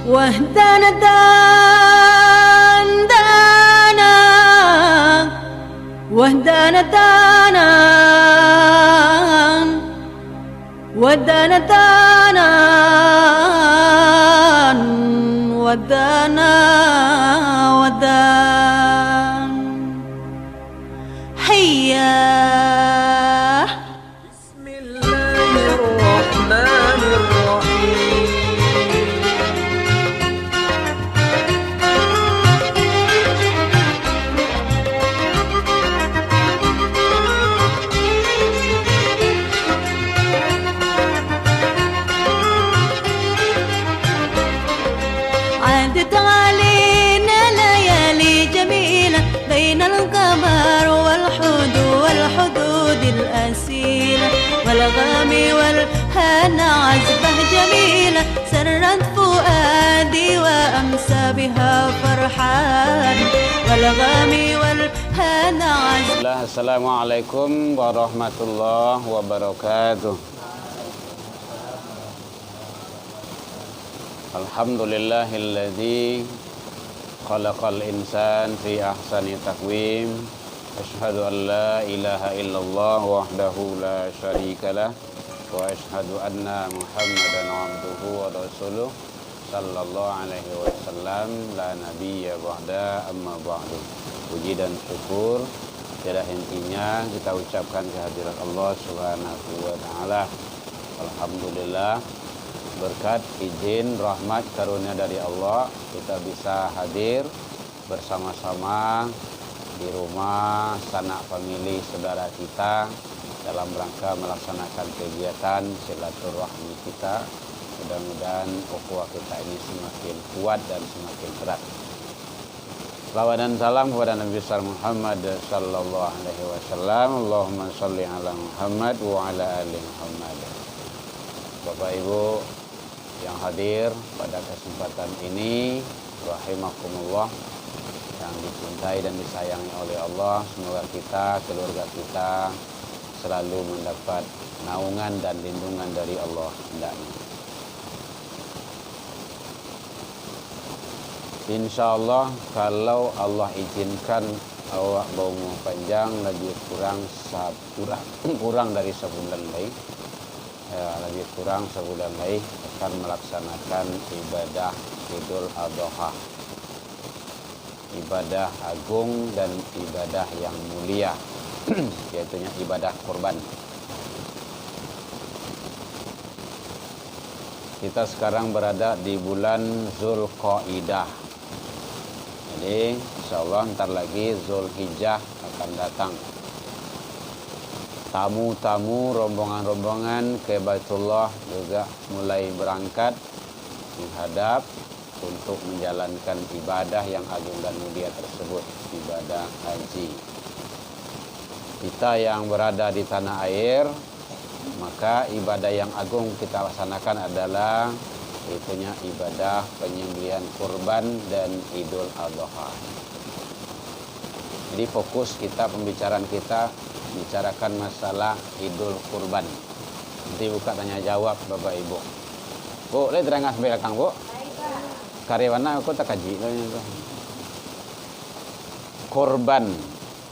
واهدنا دان دانا واهدنا دانا ودانا دانا ودانا ودان حيا بسم الله الرحمن الرحيم عادت علينا ليالي جميلة بين القمر والحدود الأسيلة والغام والهنا عزبة جميلة سرت فؤادي وأمسى بها فرحان والغام والهنا عزبة. Assalamualaikum warahmatullahi wabarakatuh. Alhamdulillahilladzi khalaqal insan fi ahsani taqwim. Asyhadu an la ilaha illallah wahdahu la syarikalah wa asyhadu anna Muhammadan abduhu wa rasuluh sallallahu alaihi wasallam la nabiyya ba'da amma ba'du. Puji dan syukur tiada hentinya kita ucapkan kehadirat Allah Subhanahu wa taala. Alhamdulillah, berkat izin rahmat karunia dari Allah kita bisa hadir bersama-sama di rumah sanak famili saudara kita dalam rangka melaksanakan kegiatan silaturahmi kita. Mudah-mudahan ukhuwah kita ini semakin kuat dan semakin erat. Salawat dan salam kepada Nabi besar Muhammad sallallahu alaihi wasallam. Allahumma shalli ala Muhammad wa ala ali Muhammad. Bapak Ibu yang hadir pada kesempatan ini, rahimakumullah, yang dicintai dan disayangi oleh Allah, semoga kita, keluarga kita selalu mendapat naungan dan lindungan dari Allah hendaknya. Insyaallah kalau Allah izinkan awak berumur panjang lebih kurang dari sebulan lagi, lebih kurang sebulan lagi akan melaksanakan ibadah Idul Adha, ibadah agung dan ibadah yang mulia, yaitu ibadah kurban. Kita sekarang berada di bulan Zulqaidah. Jadi insyaallah ntar lagi Zulhijjah akan datang. Tamu-tamu, rombongan-rombongan ke Baitullah juga mulai berangkat menghadap untuk menjalankan ibadah yang agung dan mulia tersebut, ibadah haji. Kita yang berada di tanah air, maka ibadah yang agung kita laksanakan adalah itunya ibadah penyembelihan kurban dan Idul Adha. Jadi fokus kita, pembicaraan kita bicarakan masalah Idul Kurban. Nanti buka tanya jawab Bapak Ibu. Bu, lihat terangkan belakang Bu. Karyawana aku tak kaji. Kurban,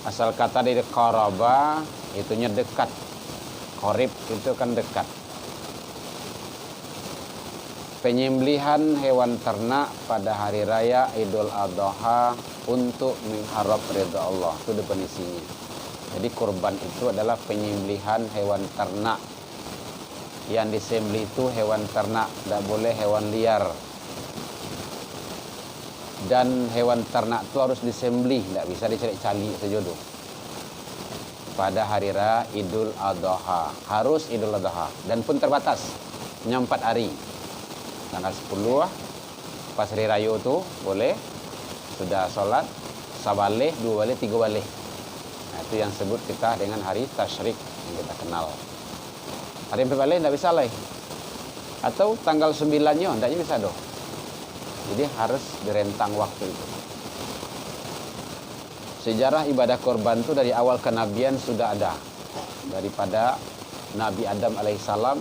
asal kata dari qaraba, itunya dekat. Qorib itu kan dekat. Penyembelihan hewan ternak pada hari raya Idul Adha untuk mengharap ridha Allah, itu definisinya. Jadi kurban itu adalah penyembelihan hewan ternak. Yang disembelih itu hewan ternak, tidak boleh hewan liar. Dan hewan ternak itu harus disembelih, tidak bisa dicari-cari sejodoh. Pada hari raya Idul Adha, harus Idul Adha, dan pun terbatas, hanya 4 hari. Tanggal 10 pas hari raya itu boleh, sudah sholat, sabaleh, 2 baleh, 3 baleh. Nah, itu yang sebut kita dengan hari tasyrik yang kita kenal. Hari 4 baleh tidak bisa lah. Atau tanggal 9-nya tidaknya bisa doh. Jadi harus direntang waktu itu. Sejarah ibadah korban itu dari awal kenabian sudah ada. Daripada Nabi Adam alaihissalam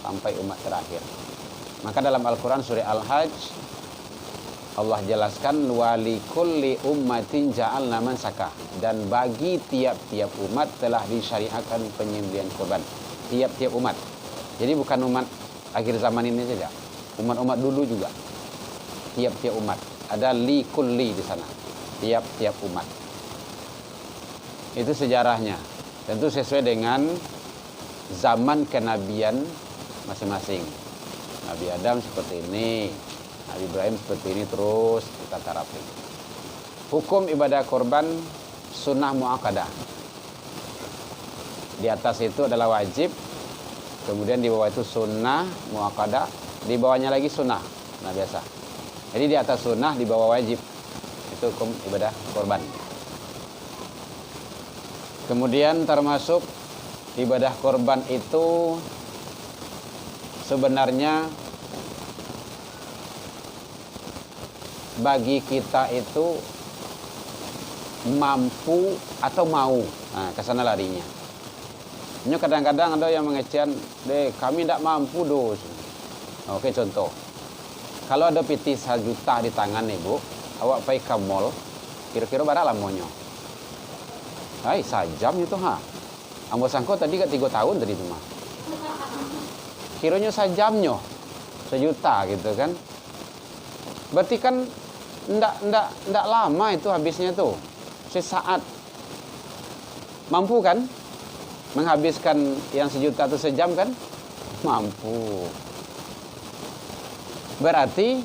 sampai umat terakhir. Maka dalam Al-Quran surah Al-Hajj Allah jelaskan wali kulli ummatin ja'alna mansaka, dan bagi tiap-tiap umat telah disyariatkan penyembelihan kurban. Tiap-tiap umat. Jadi bukan umat akhir zaman ini saja. Umat-umat dulu juga. Tiap-tiap umat. Ada li kulli di sana. Tiap-tiap umat. Itu sejarahnya. Tentu sesuai dengan zaman kenabian masing-masing. Nabi Adam seperti ini, Nabi Ibrahim seperti ini, terus kita terapin. Hukum ibadah korban sunnah muakkadah. Di atas itu adalah wajib, kemudian di bawah itu sunnah muakkadah, di bawahnya lagi sunnah, nah biasa. Jadi di atas sunnah, di bawah wajib. Itu hukum ibadah korban. Kemudian termasuk ibadah korban itu sebenarnya bagi kita itu mampu atau mau. Nah, ke sana larinya. Ini kadang-kadang ada yang mengecewakan, "Deh, kami tidak mampu, dos." Oke, contoh. Kalau ada piti 1 juta di tangan Ibu, awak pergi ke mall, kira-kira berapa lamonyo? Hai, sajam itu ha. Ambo sangko tadi ke 3 tahun tadi itu mah. Kiranya sajamnya 1 juta gitu kan. Berarti kan ndak lama itu habisnya tuh. Sesaat. Mampu kan? Menghabiskan yang 1 juta itu sejam kan? Mampu. Berarti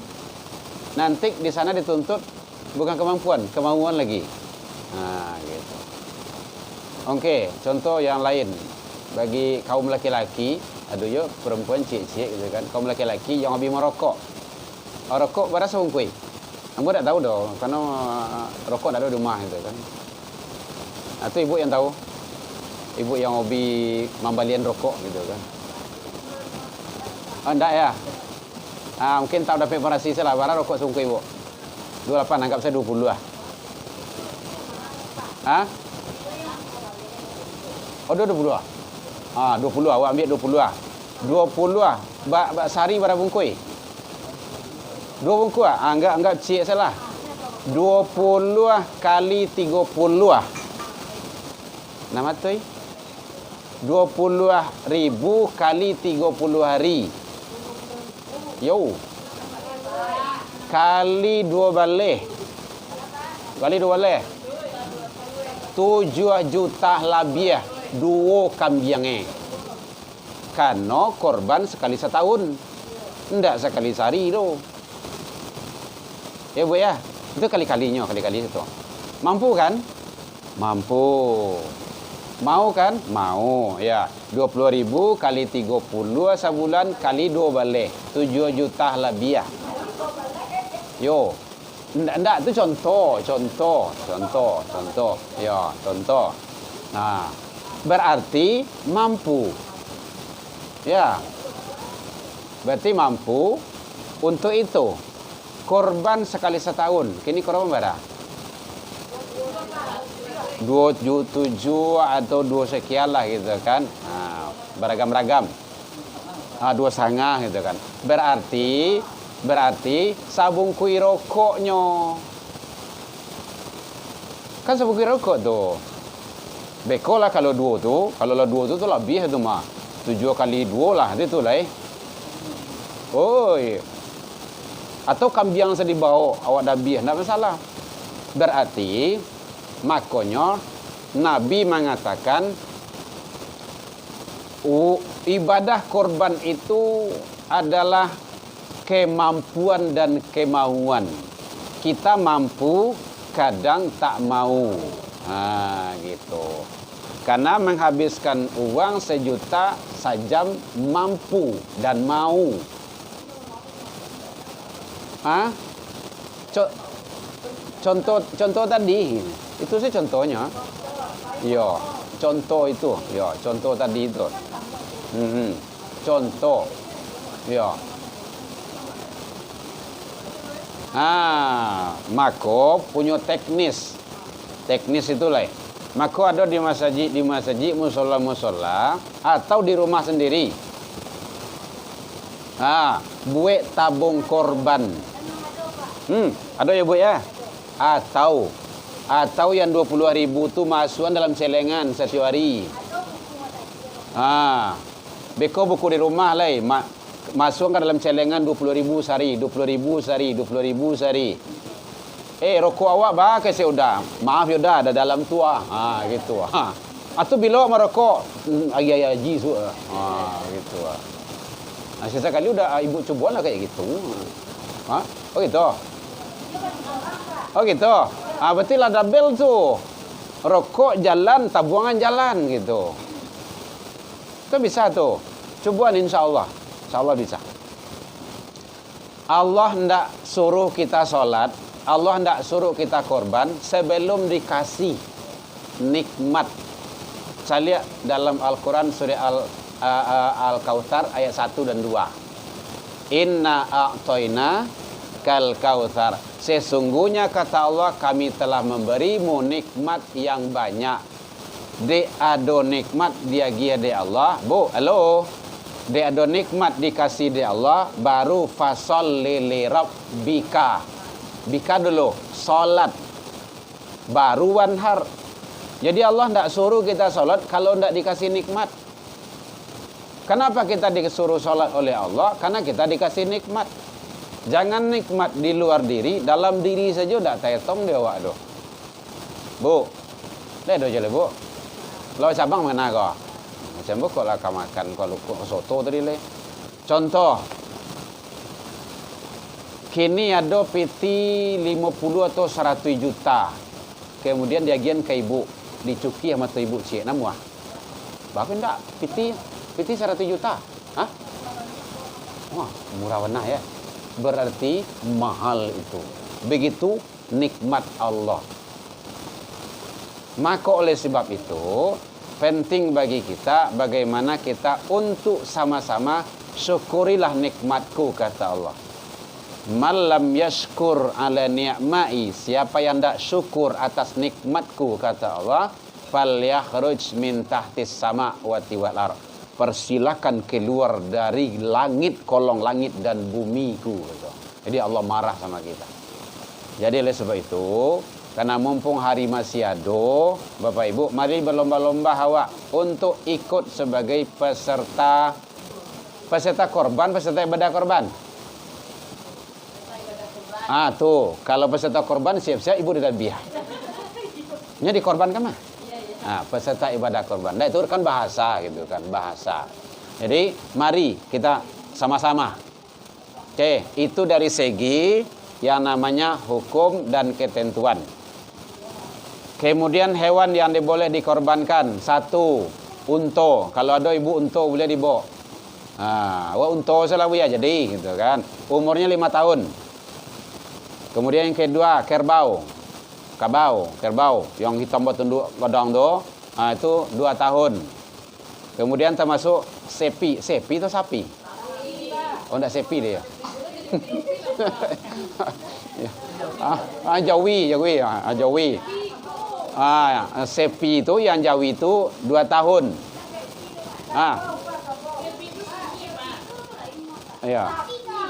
nanti di sana dituntut bukan kemampuan, kemauan lagi. Nah, gitu. Oke, contoh yang lain. Bagi kaum laki-laki, aduh yo perempuan cik-cik gitu kan. Kaum laki-laki yang hobi merokok. Rokok berasa bungkui. Kamu tidak tahu dong, karena rokok ada di rumah gitu kan. Atau ibu yang tahu? Ibu yang hobi membalian rokok gitu kan. Oh, enggak ya? Mungkin tahu dapat informasi saya lah, barang rokok sungguh ibu. 28, anggap saya 20 lah. Oh, 20 lah. 20 lah, awak ambil 20 lah. 20 lah. Sehari berapa bungkui? 2 bungkus lah. Anggap cik salah. 20 lah kali 30 lah. Nama tu 20.000 kali 30 hari. Yo. Kali 2 balik. Kali 2 balik. 7 juta lebih 2 kambingnya. Karena korban sekali setahun. Enggak sekali sehari tu. Ya Bu ya. Itu kali-kalinya, kali-kali itu. Mampu kan? Mampu. Mau kan? Mau. Ya, 20.000 kali 30 sebulan kali 2 balik. 7 juta lebih. Yo. Enggak, itu contoh. Ya, contoh. Nah, berarti mampu. Ya. Berarti mampu untuk itu. Korban sekali setahun. Kini korban berapa? 2,7 atau 2 sekian lah gitu kan. Nah, beragam-ragam. 2,5 gitu kan. Berarti sabung kui rokoknya. Kan sabung kui rokok tuh. Beko lah kalau 2 tuh. Kalau lah 2 tuh lebih itu mah. 7 kali 2 lah. Itu lah Oi. Atau kambing yang sedih bawa awak dabih. Tidak masalah. Berarti makanya Nabi mengatakan ibadah korban itu adalah kemampuan dan kemauan. Kita mampu, kadang tak mau. Nah, gitu. Karena menghabiskan uang 1 juta sajam mampu dan mau. Contoh tadi. Itu sih contohnya. Yo, contoh itu. Yo, contoh tadi itu. Contoh. Yo. Maka punya teknis. Teknis itulah. Maka ada di masjid, musola, atau di rumah sendiri. Buat tabung korban. Ada ya Bu ya? Atau yang 20.000 tu masukan dalam celengan setiap hari. Beko buku di rumah lah. Masukkan dalam celengan 20.000 sehari, 20.000 sehari, 20.000 sehari. Rokok awak bah ke sudah. Maaf ya dah ada dalam tua. Gitu. Atau bila merokok agi su. Gitu. Sesekali udah ibu coba lah kayak gitu. Oh gitu. Oh gitu. Berarti lah double tu. Rokok jalan, tabungan jalan gitu. Itu bisa tuh. Coba insya Allah bisa. Allah hendak suruh kita sholat, Allah hendak suruh kita korban sebelum dikasih nikmat. Saya lihat dalam Al-Quran surah Al-Kautsar ayat 1 dan 2. Inna a'toina kal kautsar. Sesungguhnya kata Allah, kami telah memberimu nikmat yang banyak. De ado nikmat dia gia de Allah. Bu, halo. De ado nikmat dikasih de Allah, baru fasholli li rabbika. Bika dulu, salat. Baru wanhar. Jadi Allah tidak suruh kita salat kalau tidak dikasih nikmat. Kenapa kita disuruh salat oleh Allah? Karena kita dikasih nikmat. Jangan nikmat di luar diri, dalam diri saja udah tetong dia awak doh. Bu, dah doh jale bu. Lo cabang mana kau? Macam bu kau lah kau makan kalau soto tadi le. Contoh, kini ada piti 50 atau 100 juta. Kemudian diagian ke ibu, dicuki sama tu ibu cik namuah. Bahkan tak piti 100 juta. Hah? Wah, murah benar ya. Berarti mahal itu. Begitu nikmat Allah. Maka oleh sebab itu penting bagi kita bagaimana kita untuk sama-sama syukurilah nikmatku, kata Allah. Malam yashkur ala ni'mai, siapa yang tidak syukur atas nikmatku, kata Allah, falyakhruj min tahtis sama wati wal ardh. Persilakan keluar dari langit, kolong langit dan bumiku. Gitu. Jadi Allah marah sama kita. Jadi oleh sebab itu, karena mumpung hari masih ada, Bapak Ibu, mari berlomba-lomba awak untuk ikut sebagai peserta korban, peserta ibadah korban. Tuh, kalau peserta korban siap-siap ibu didabiah. Ini dikorbankan mah? Peserta ibadah korban. Nah, itu kan bahasa gitu kan, bahasa. Jadi, mari kita sama-sama. Oke, itu dari segi yang namanya hukum dan ketentuan. Kemudian hewan yang boleh dikorbankan, 1, unta. Kalau ada ibu unta boleh dibawa. Unta selalu ya jadi gitu kan. Umurnya 5 tahun. Kemudian yang kedua, kerbau. Kerbau yang hitam bertunduk godong tu, itu 2 tahun. Kemudian termasuk sepi itu sapi. Oh, enggak sepi dia. Jawi. Sepi itu yang Jawi itu 2 tahun. Ya.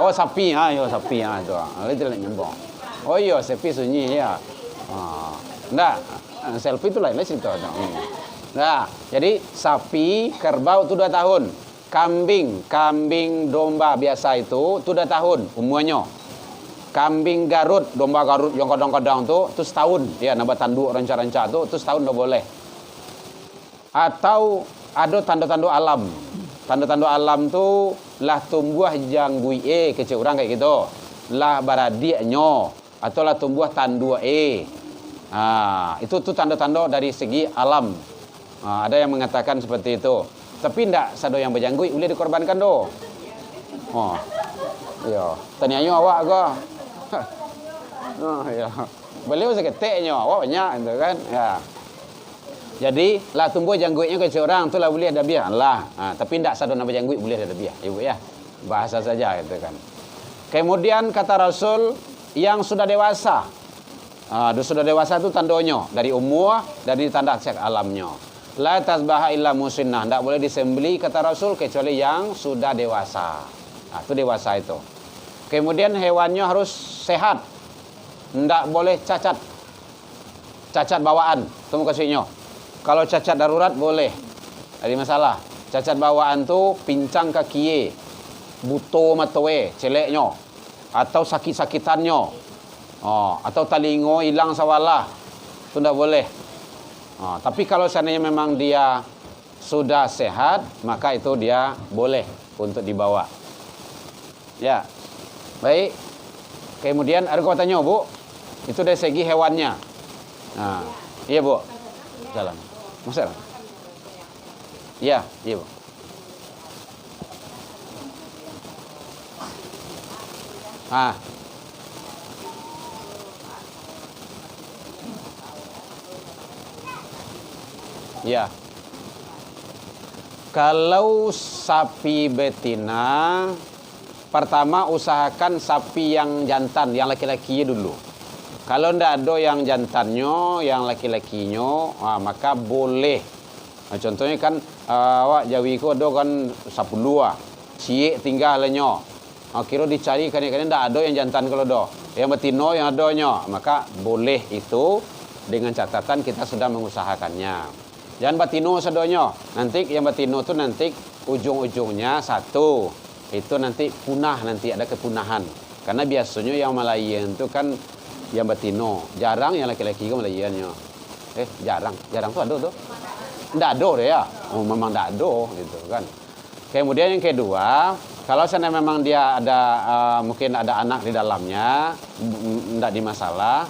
Oh, sapi, sapi itu. Itu lagi nyembong. Oh iya, sepi sunyi ya. Enggak, selfie itu lain cerita. Nah, jadi sapi, kerbau itu 2 tahun. Kambing domba biasa itu 2 tahun umurnya. Kambing Garut, domba Garut yang kadang-kadang itu setahun. Ya, nambah tanduk ranca-ranca itu setahun udah boleh. Atau ada tanda-tanda alam. Tanda-tanda alam tu lah tumbuh janggui kecil orang kayak gitu. Lah baradiaknya atau lah tumbuh tandua itu tuh tanda-tanda dari segi alam. Ada yang mengatakan seperti itu. Tapi tidak sado yang berjanggui boleh dikorbankan do. Iya. Tanya awak ke? Ya. Beliau seketeknya awak banyak gitu kan. Ya. Jadi lah tumbuh jangguitnya ke orang tu lah boleh ada biar lah. Tapi tidak sado nama jangguit boleh ada biar. Ibu ya. Bahasa saja gitu kan. Kemudian kata Rasul yang sudah dewasa. Sudah dewasa itu tandanya dari umur, dari tanda cek alamnya. La tasbaha illa musinnah, tidak boleh disembeli kata Rasul kecuali yang sudah dewasa. Itu dewasa itu. Kemudian hewannya harus sehat. ndak boleh cacat. Cacat bawaan, temu kasihnya. Kalau cacat darurat boleh. Ada masalah. Cacat bawaan tu pincang kaki, buto matoe, celeknya, atau sakit-sakitannya. Oh, atau talingo hilang sawalah. Itu ndak boleh. Oh, tapi kalau seandainya memang dia sudah sehat, maka itu dia boleh untuk dibawa. Ya. Baik. Kemudian ada kau tanya, Bu. Itu dari segi hewannya. Nah, iya Bu. Jalan. Masuk. Iya, iya Bu. Ah. Ya. Kalau sapi betina, pertama usahakan sapi yang jantan, yang laki-laki dulu. Kalau ndak ada yang jantannya, yang laki-lakinya, maka boleh. Nah, contohnya kan awak Jawi ku ada kan 10 ciek tinggalnya. Kira dicari kadang-kadang ndak ada yang jantan kalau ada. Yang betina yang adanya, maka boleh itu dengan catatan kita sudah mengusahakannya. Jangan batino sedonya. Nanti yang batino itu nanti ujung-ujungnya satu. Itu nanti punah, nanti ada kepunahan. Karena biasanya yang Malayan itu kan yang batino, jarang yang laki-laki ke Malayannya. Jarang tuh ada tuh. Ndak ada deh ya. Oh, memang ndak ada gitu kan. Kemudian yang kedua, kalau seandainya memang dia ada mungkin ada anak di dalamnya, ndak di masalah.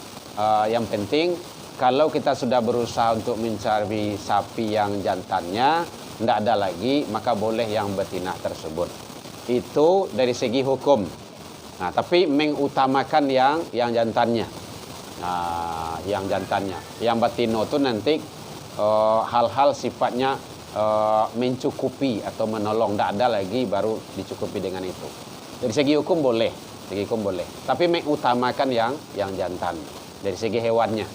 Yang penting kalau kita sudah berusaha untuk mencari sapi yang jantannya, ndak ada lagi, maka boleh yang betina tersebut. Itu dari segi hukum. Nah, tapi mengutamakan yang jantannya. Nah, yang jantannya. Yang batino itu nanti hal-hal sifatnya mencukupi atau menolong. Tidak ada lagi baru dicukupi dengan itu. Dari segi hukum boleh. Segi hukum boleh. Tapi mengutamakan yang jantan. Dari segi hewannya.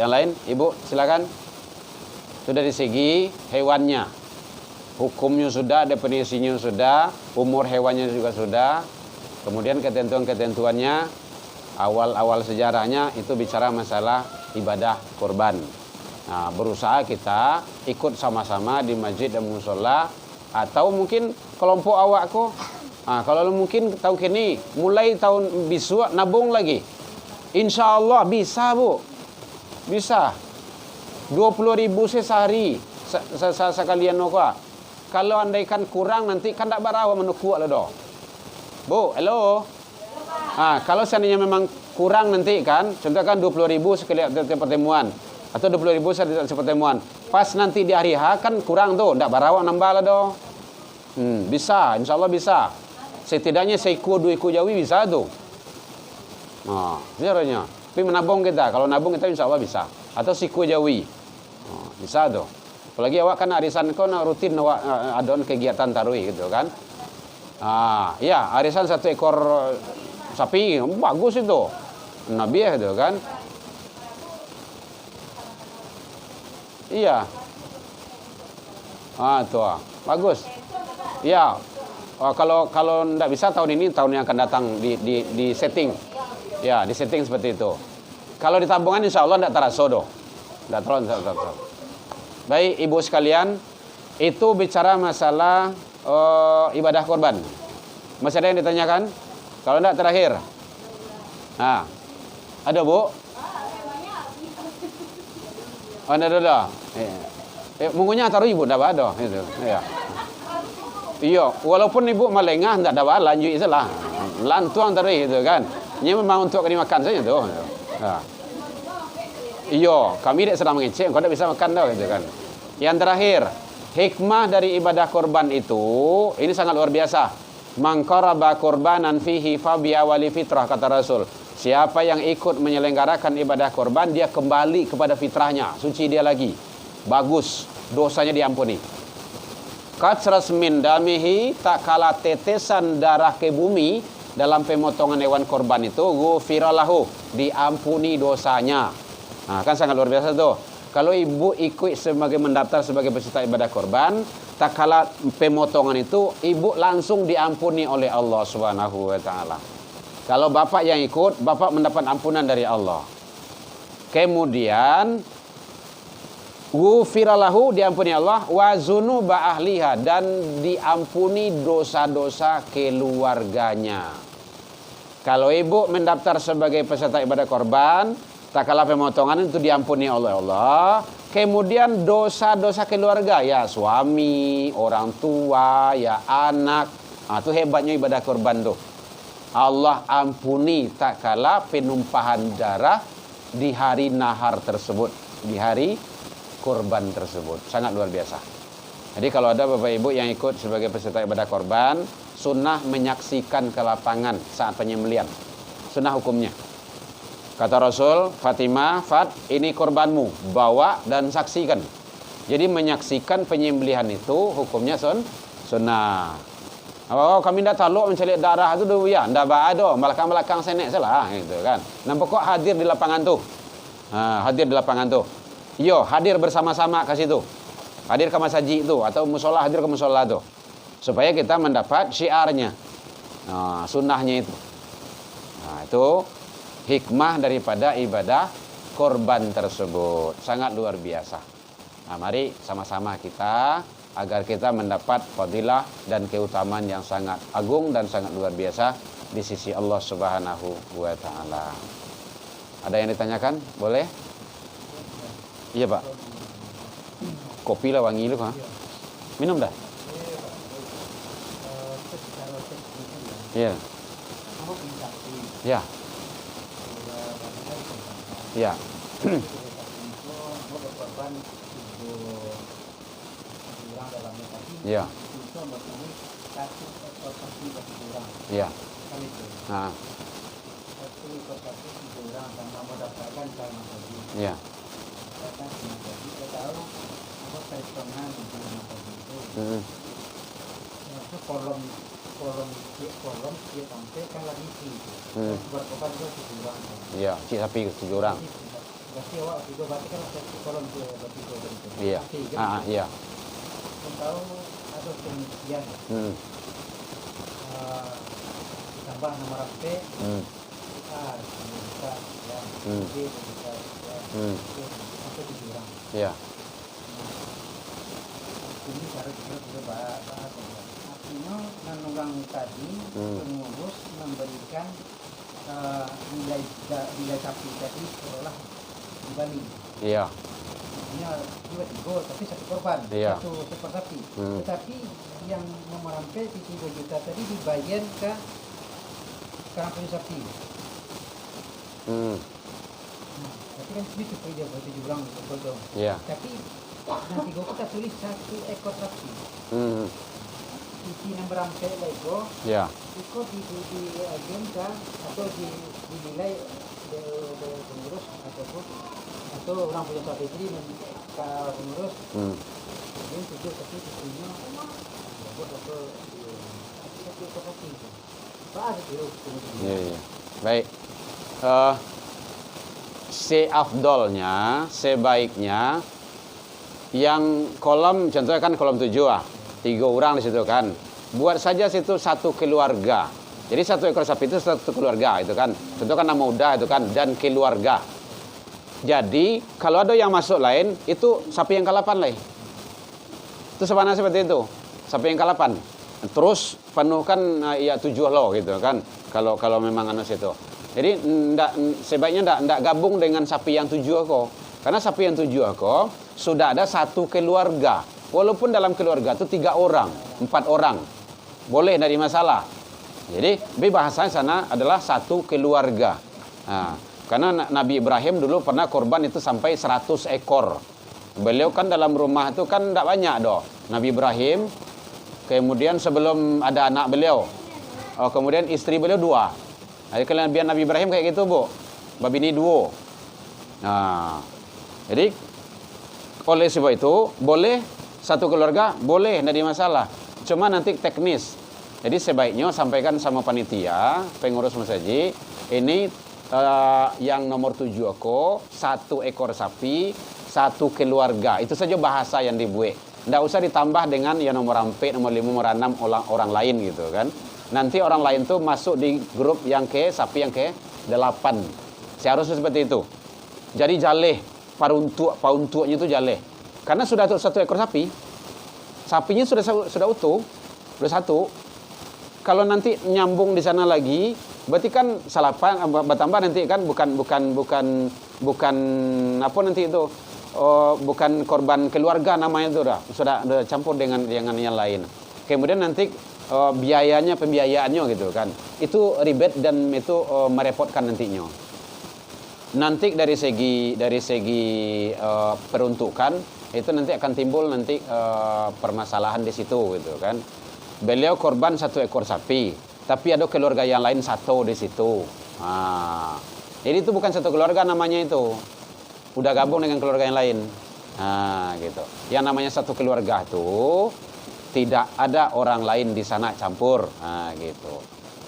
Yang lain, Ibu silakan. Itu dari segi hewannya. Hukumnya sudah, definisinya sudah, umur hewannya juga sudah. Kemudian ketentuan-ketentuannya, awal-awal sejarahnya itu bicara masalah ibadah kurban. Nah, berusaha kita ikut sama-sama di masjid dan musola, atau mungkin kelompok awakku. Nah, kalau mungkin tahun kini, mulai tahun bisu nabung lagi. Insya Allah bisa Bu, bisa. 20.000 sehari sekalian noka. Kalau andaikan kurang nanti kan tak barawa menukuk lah doh. Bu, halo. Kalau seandainya memang kurang nanti kan, contoh kan 20.000 sekali pertemuan atau 20.000 sekali pertemuan. Pas nanti di hari H kan kurang tuh, ndak barawa nambah lah doh. Bisa, insya Allah bisa. Setidaknya seiku 2 iku Jawi bisa tuh. Sebenarnya. Tapi menabung kita, kalau nabung kita insya Allah bisa. Atau siku Jawi, bisa tuh. Apalagi awak kan arisan kau rutin awak adon kegiatan tarui gitu kan. Iya, arisan 1 ekor sapi bagus itu. Nabi gitu kan. Iya. Tuh. Bagus. Iya. Kalau ndak bisa tahun ini, tahun yang akan datang di setting. Ya, di setting seperti itu. Kalau di tabungan insya Allah ndak terasa doh. Ndak terasa. Baik ibu sekalian, itu bicara masalah ibadah korban. Masih ada yang ditanyakan? Kalau enggak terakhir. Ada Bu? Ada. Mungunya taruh ibu enggak ada itu. Ya. Iya, walaupun ibu malengah enggak ada lanjut itulah. Lantuang taruh itu kan. Ini memang untuk dimakan saja tuh. Iya, kami tidak sedang mengecek, kau tidak bisa makan dah gitu kan. Yang terakhir, hikmah dari ibadah korban itu, ini sangat luar biasa. Man qaraba qurbanan fihi fa bi awali fitrah, kata Rasul. Siapa yang ikut menyelenggarakan ibadah korban, dia kembali kepada fitrahnya, suci dia lagi. Bagus, dosanya diampuni. Katsras min damihi, tak kalah tetesan darah ke bumi dalam pemotongan hewan korban itu, ghufiralahu, diampuni dosanya. Kan sangat luar biasa tuh. Kalau ibu ikut sebagai mendaftar sebagai peserta ibadah korban, tak kala pemotongan itu ibu langsung diampuni oleh Allah Subhanahu wa taala. Kalau bapak yang ikut, bapak mendapat ampunan dari Allah. Kemudian ghufiralahu, diampuni Allah, wa dzunuba ahliha, dan diampuni dosa-dosa keluarganya. Kalau ibu mendaftar sebagai peserta ibadah korban, tak kalah pemotongan itu diampuni oleh Allah. Kemudian dosa-dosa keluarga, ya suami, orang tua, ya anak. Nah, itu hebatnya ibadah korban tuh. Allah ampuni tak kalah penumpahan darah di hari nahar tersebut, di hari korban tersebut. Sangat luar biasa. Jadi kalau ada bapak ibu yang ikut sebagai peserta ibadah korban, sunnah menyaksikan ke lapangan saat penyembelihan. Sunnah hukumnya. Kata Rasul, Fatimah, Fat, ini korbanmu, bawa dan saksikan. Jadi menyaksikan penyembelihan itu hukumnya sunnah. Oh, kami dah taluk mencari darah tu dulu ya, ndak ada, belakang-belakang senek salah gitu kan. Nampak kok hadir di lapangan tu. Hadir di lapangan tu. Yo, hadir bersama-sama ke situ. Hadir ke masjid tu atau musola, hadir ke musola tu. Supaya kita mendapat syiarnya. Sunnahnya itu. Itu hikmah daripada ibadah korban tersebut. Sangat luar biasa. Mari sama-sama kita agar kita mendapat fadilah dan keutamaan yang sangat agung dan sangat luar biasa di sisi Allah Subhanahu wa taala. Ada yang ditanyakan? Boleh? Iya, Pak. Kopi lah wangi lu, ha? Minum dah? Iya. Ya. Ya. Ya. Ya. Ya. Ya, cik sapi 7 orang. Iya. Iya. Tahu ada pengisian tambah nomor HP bisa ya bisa sampai 7 orang. Ya. Ini cara kita bahas artinya orang tadi pengurus memberikan nilai sapi tadi seolah dibanding. Iya. Ini 2 tapi 1 korban, Iya. 1 ekor sapi. Tetapi yang nomor sampai 3 juta tadi dibayar ke sekarang punya sapi. Tapi kan itu dia buat 7 orang betul. Iya. Tapi nanti kita tulis 1 ekor sapi. Isi nomor sampai lego. Ya. Ikut di agenda atau dinilai pengurus atau orang punya sapi ini ke pengurus. Yang 7 tapi punya buat atau sapi. Pak ada dulu. Iya. Baik. Seafdolnya, sebaiknya yang kolom, contohnya kan kolom 7 3 orang di situ kan. Buat saja situ 1 keluarga. Jadi 1 ekor sapi itu 1 keluarga itu kan. Contoh kan nama muda itu kan dan keluarga. Jadi kalau ada yang masuk lain itu sapi yang ke-8 lah. Itu sebenarnya seperti itu. Sapi yang ke-8. Terus penuhkan ya 7 loh gitu kan. Kalau memang anu situ. Jadi sebaiknya ndak gabung dengan sapi yang 7 ekor. Karena sapi yang 7 ekor sudah ada 1 keluarga. Walaupun dalam keluarga itu 3 orang, 4 orang. Boleh, dari masalah. Jadi bahasanya sana adalah 1 keluarga. Karena Nabi Ibrahim dulu pernah korban itu sampai 100 ekor. Beliau kan dalam rumah itu kan tidak banyak doh. Nabi Ibrahim, kemudian sebelum ada anak beliau, kemudian istri beliau 2. Jadi kelebihan Nabi Ibrahim kayak gitu, Bu. Babini 2. Jadi oleh sebab itu boleh 1 keluarga, boleh, tidak ada masalah. Cuma nanti teknis. Jadi sebaiknya sampaikan sama panitia, pengurus masjid, ini yang nomor 7 ekor, 1 ekor sapi, 1 keluarga. Itu saja bahasa yang dibuat. Tidak usah ditambah dengan ya nomor 4, nomor 5, nomor 6 orang lain gitu kan. nanti orang lain tuh masuk di grup yang ke sapi yang ke 8. Seharusnya seperti itu. Jadi jaleh pauntuknya itu jaleh. Karena sudah satu ekor sapi. Sapinya sudah utuh, sudah satu. Kalau nanti nyambung di sana lagi, berarti kan salapan bertambah nanti kan bukan apa nanti itu. Bukan korban keluarga namanya itu sudah campur dengan yang lain. Kemudian nanti pembiayaannya gitu kan. Itu ribet dan itu merepotkan nantinya. Nanti dari segi peruntukan itu nanti akan timbul nanti permasalahan di situ gitu kan. Beliau korban 1 ekor sapi, tapi ada keluarga yang lain 1 di situ. Jadi itu bukan satu keluarga namanya itu. Udah gabung dengan keluarga yang lain. Gitu. Yang namanya satu keluarga tuh tidak ada orang lain di sana campur. Gitu.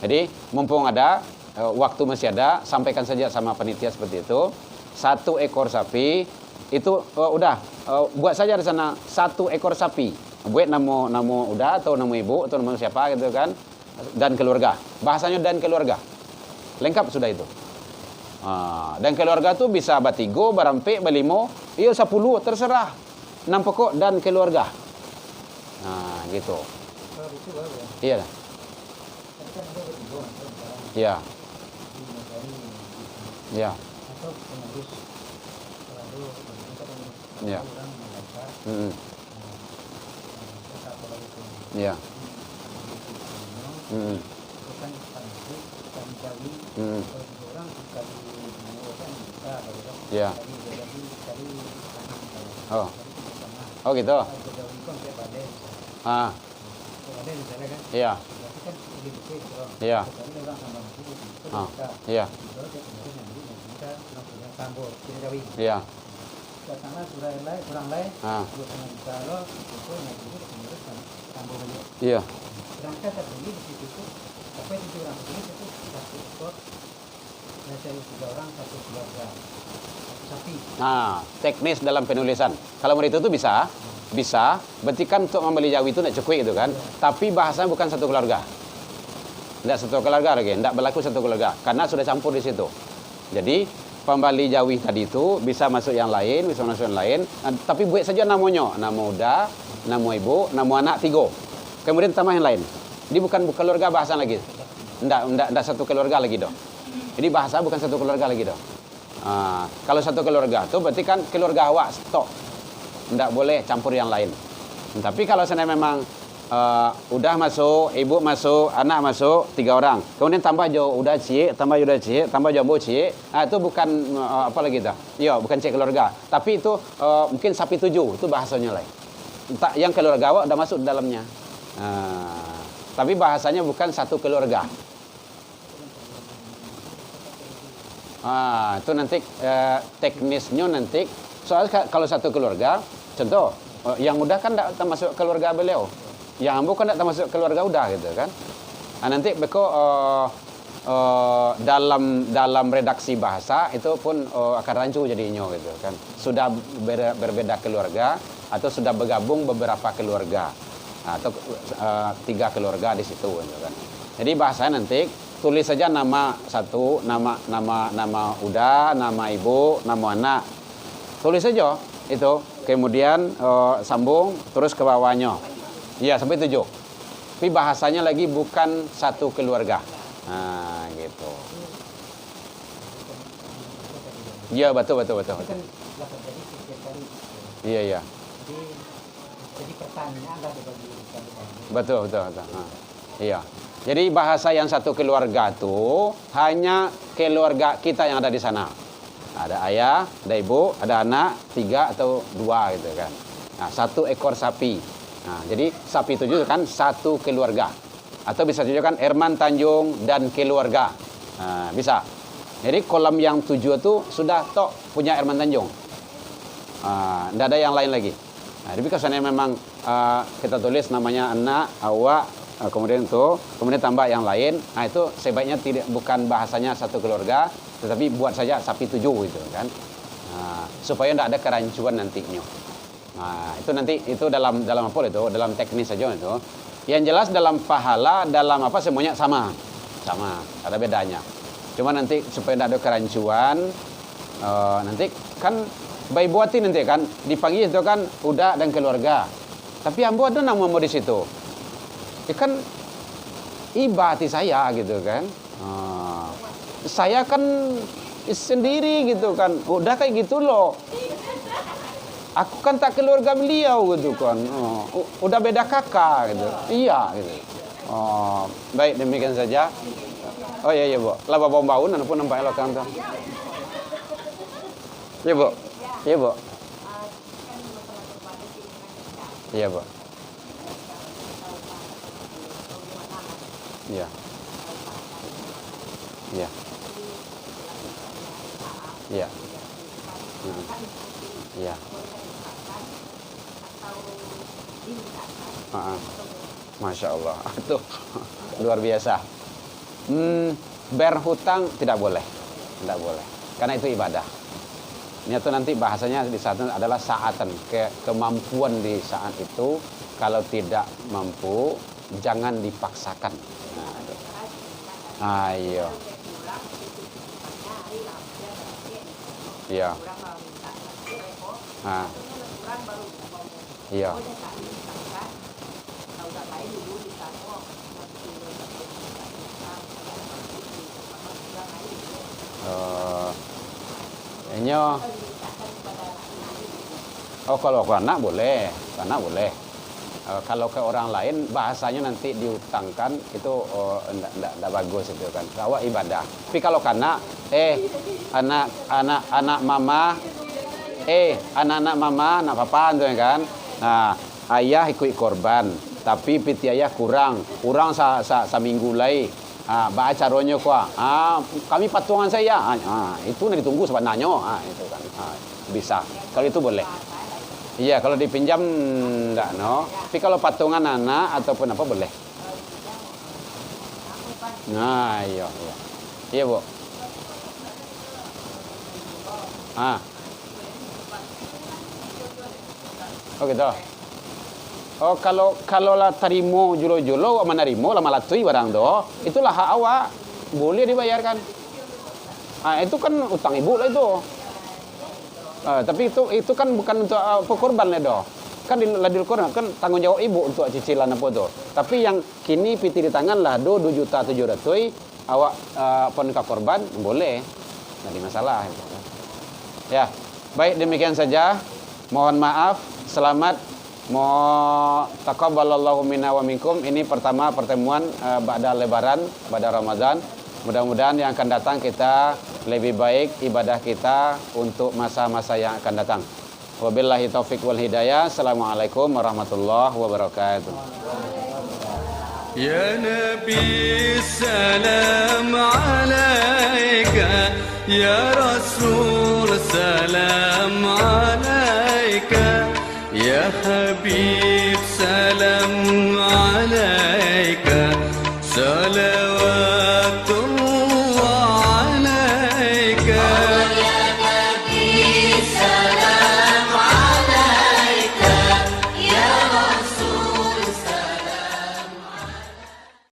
Jadi mumpung ada waktu masih ada, sampaikan saja sama panitia seperti itu. 1 ekor sapi itu buat saja di sana 1 ekor sapi. Buat nama udah atau nama ibu atau nama siapa gitu kan. Dan keluarga. Bahasanya dan keluarga. Lengkap sudah itu. Dan keluarga tuh bisa batigo, barampe, balimo, 10 terserah. 6 pokok dan keluarga. Gitu. Kalau itu baru ya. Iya. Tadi kan ada betigo atau barang Iya. di Iya. atau pengurus lalu Iya. orang membaca satu lagi itu Iya. itu kan panitia kami jawi kalau 3 orang kali 2 kan bisa kalau orang Iya. kali Oh. sama Oh gitu. jawi kan dia badai badai misalnya kan Iya. berarti kan lebih besar kalau Iya. kali orang sama itu kita Iya. kalau dia pengurus yang ini kita punya tambor kita jawi Iya. karena kurang lain dua setengah juta lo itu naik dulu pengurus kan tambor lagi Iya. berangkat tertinggi di situ tuh sampai 7 orang tertinggi itu 1 ekor dan saya 3 orang 1 keluarga 1 sapi. Teknis dalam penulisan. Kalau menurut itu bisa. Berarti kan untuk membeli jawi itu tidak cukup itu kan. Tapi bahasanya bukan satu keluarga. Tidak satu keluarga lagi. Tidak berlaku satu keluarga. Karena sudah campur di situ. Jadi pembeli jawi tadi itu bisa masuk yang lain, bisa masuk yang lain. Tapi buat saja namanya. Nama udah, nama ibu, nama anak 3. Kemudian tambah yang lain. Ini bukan keluarga bahasa lagi. Tidak satu keluarga lagi dong. Jadi bahasa bukan satu keluarga lagi dong. Kalau satu keluarga itu berarti kan keluarga awak stok. Tidak boleh campur yang lain. Tapi kalau seandainya memang udah masuk, ibu masuk, anak masuk 3 orang. Kemudian tambah jauh udah cie, tambah jauh cie. Itu bukan apa lagi dah. Iya, bukan cie keluarga. Tapi itu mungkin sapi 7 itu bahasanya lain. Yang keluarga awak udah masuk di dalamnya. Tapi bahasanya bukan satu keluarga. Itu nanti teknisnya nanti. Soalnya kalau satu keluarga, contoh yang udah kan tidak termasuk keluarga beliau, yang ambu kan tidak termasuk keluarga udah gitu kan. Nanti beko dalam redaksi bahasa itu pun akan rancu jadinya gitu kan. Sudah berbeda keluarga atau sudah bergabung beberapa keluarga atau 3 keluarga di situ gitu kan. Jadi bahasanya nanti tulis saja nama satu, nama udah, nama ibu, nama anak. Tulis saja itu, kemudian sambung terus ke bawahnya. Iya, sampai 7. Tapi bahasanya lagi bukan satu keluarga. Gitu. Iya, betul. Itu kan dapat jadi setiap kali. Iya. Jadi pertanyaan lah dibagi kali. Betul. Iya. Jadi bahasa yang satu keluarga itu hanya keluarga kita yang ada di sana. Ada ayah, ada ibu, ada anak 3 atau 2 gitu kan. 1 ekor sapi. Jadi sapi itu juga kan satu keluarga. Atau bisa juga kan Herman Tanjung dan keluarga. Bisa. Jadi kolam yang 7 itu sudah punya Herman Tanjung. Tidak ada yang lain lagi. Jadi kalau memang kita tulis namanya anak, awak, kemudian tambah yang lain, itu sebaiknya bukan bahasanya satu keluarga, tetapi buat saja sapi 7 gitu kan. Supaya tidak ada kerancuan nantinya. Itu nanti itu dalam apa itu, dalam teknis saja itu. Yang jelas dalam pahala, dalam apa semuanya sama, ada bedanya. Cuma nanti supaya tidak ada kerancuan, nanti kan bayi buati nanti kan dipanggil itu kan udah dan keluarga. Tapi ambo ada nama di situ. Kan iba hati saya gitu kan. Saya kan sendiri gitu kan. Udah kayak gitu loh. Aku kan tak keluarga beliau gitu kan. Udah beda kakak gitu. Iya gitu. Baik demikian saja. Oh iya Bu. Lah bawa baun pun nampak lo kan tuh. Iya Bu. Iya Bu. Iya Bu. Iya. Iya. Iya. Iya. Masya Allah. Itu luar biasa. Berhutang tidak boleh. Tidak boleh. Karena itu ibadah. Ini tuh nanti bahasanya di saat itu adalah saatan, kemampuan di saat itu. Kalau tidak mampu, jangan dipaksakan. Ayo. Iya. Iya. Kalau ke anak boleh, kalau ke orang lain bahasanya nanti diutangkan itu enggak bagus itu kan. Awak ibadah. Tapi kalau ke anak, anak mama, anak-anak mama, anak papa tuh kan. Nah, ayah ikut korban, tapi piti ayah kurang seminggu lagi. Baca caranya kuah. Kami patungan saya. Itu nanti ditunggu sebenarnya. Itu kan. Bisa. Kalau itu boleh. Iya, kalau dipinjam enggak no. Tapi kalau patungan anak ataupun apa boleh. Nah, iya. Iya, Bu. Oh gitu. Oh kalau lah terima julo menerima lah malatui barang do, itulah hak awak, boleh dibayarkan. Itu kan utang ibu lah itu. Tapi itu kan bukan untuk korban lah do. Kan di ladil Quran kan tanggung jawab ibu untuk cicilan apa do. Tapi yang kini piti di tangan lah 2.700.000 awak penikah korban boleh. Nggak ada masalah. Ya, baik demikian saja. Mohon maaf, selamat. Taqabbalallahu minna wa minkum. Ini pertama pertemuan ba'da lebaran, ba'da Ramadan. Mudah-mudahan yang akan datang kita lebih baik ibadah kita untuk masa-masa yang akan datang. Wabillahi taufiq wal hidayah. Assalamualaikum warahmatullahi wabarakatuh. Ya Nabi salam alaika, ya Rasul salam alaika, ya Habib salam alaika, salawat